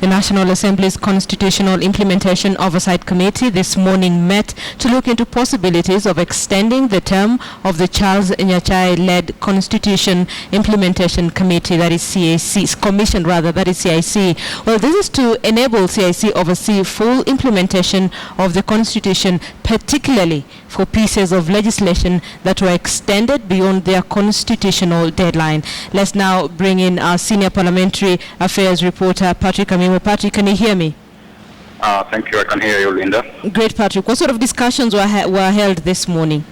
The National Assembly's Constitutional Implementation Oversight Committee this morning met to look into possibilities of extending the term of the Charles Nyachae-led Constitution Implementation Committee, that is CIC, Commission rather, that is CIC. Well, this is to enable CIC oversee full implementation of the Constitution, particularly for pieces of legislation that were extended beyond their constitutional deadline. Let's now bring in our senior parliamentary affairs reporter, Patrick Amimo. Patrick, can you hear me? Thank you. I can hear you, Linda. Great, Patrick. What sort of discussions were held this morning?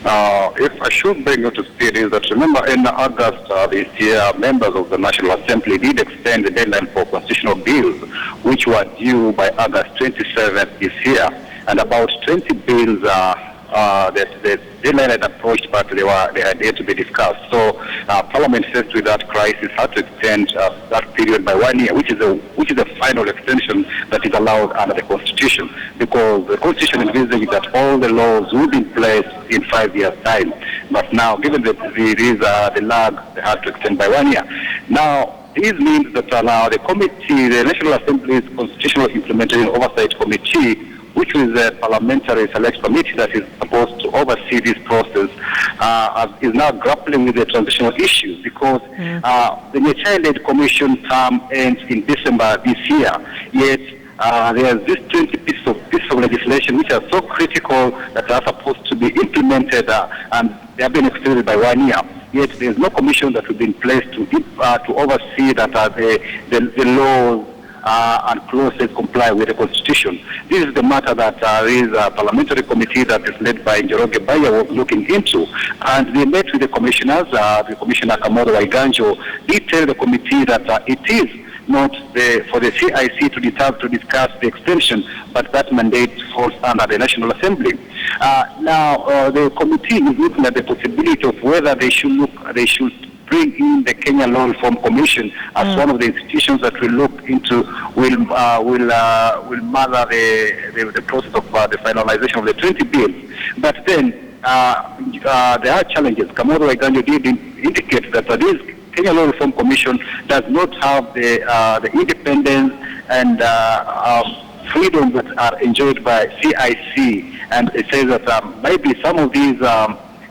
If I should bring you to speed, is that remember in August this year, members of the National Assembly did extend the deadline for constitutional bills, which were due by August 27th this year, and about 20 bills the deadline had approached, but they had yet to be discussed. So Parliament, faced with that crisis, had to extend that period by 1 year, which is the final extension that is allowed under the Constitution, because the Constitution envisaged that all the laws would be in place in 5 years' time. But now, given that there is the lag, they had to extend by 1 year. Now, this means that now the committee, the National Assembly's Constitutional Implementation Oversight Committee, which is a parliamentary select committee that is supposed to oversee this process, is now grappling with the transitional issues, because the Nyachae-led commission term ends in December this year, yet there's this 20 pieces of legislation which are so critical that are supposed to be implemented, and they have been extended by 1 year. Yet there's no commission that will be in place to oversee that the laws and clauses comply with the Constitution. This is the matter that there is a parliamentary committee that is led by Njoroge Baya was looking into, and they met with the commissioners. The Commissioner Kamodo Waiganjo did tell the committee that it is not for the CIC to discuss the extension, but that mandate falls under the National Assembly. Now, the committee is looking at the possibility of whether they should bring in the Kenya Law Reform Commission as one of the institutions that will look into, will mother the process of the finalization of the 20 bills. But then there are challenges. Kamodo Waiganjo did indicate that this Kenya Law Reform Commission does not have the independence and freedom that are enjoyed by CIC, and it says that maybe some of these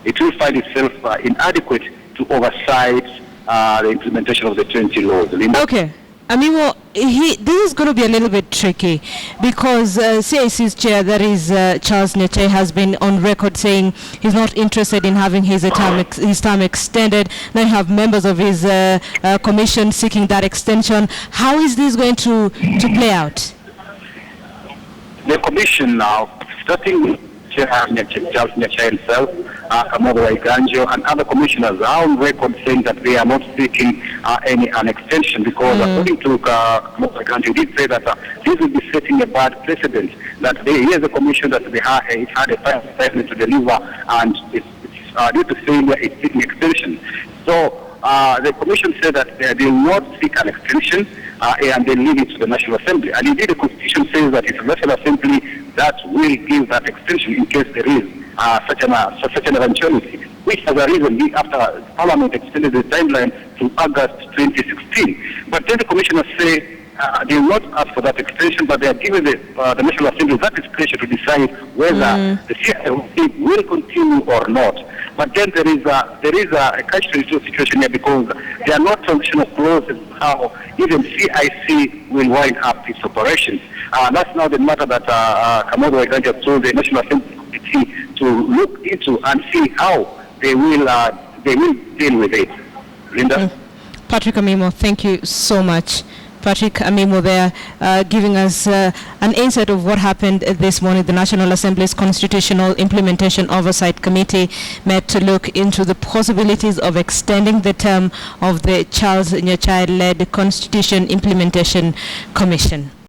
it will find itself inadequate to oversight the implementation of the 20 laws. Linda? Okay. I mean, well, this is going to be a little bit tricky, because CIC's chair, that is Charles Nyachae, has been on record saying he's not interested in having his term extended. Now you have members of his commission seeking that extension. How is this going to play out? The commission now, starting with Charles Nyachae himself, Kamodo Waiganjo, and other commissioners are on record saying that they are not seeking an extension, because according to Kamodo Waiganjo, he did say that this will be setting a bad precedent, that he has a commission that it had a time to deliver, and it's due to failure, it's seeking extension. So the commission said that they will not seek an extension, and they leave it to the National Assembly. And indeed, the Constitution says that it's the National Assembly that will give that extension in case there is such an eventuality, which as a reason after Parliament extended the timeline to August 2016. But then the commissioners say they will not ask for that extension, but they are giving the National Assembly that discretion to decide whether the CIC will continue or not. But then there is a catch-22 situation here, because there are not transitional clauses how even CIC will wind up its operations. That's now the matter that Kamodo Waiganjo told the National Assembly Committee to look into and see how they will deal with it. Linda? Patrick Amimo, thank you so much. Patrick Amimo there, giving us an insight of what happened this morning. The National Assembly's Constitutional Implementation Oversight Committee met to look into the possibilities of extending the term of the Charles Nyachae-led Constitution Implementation Commission.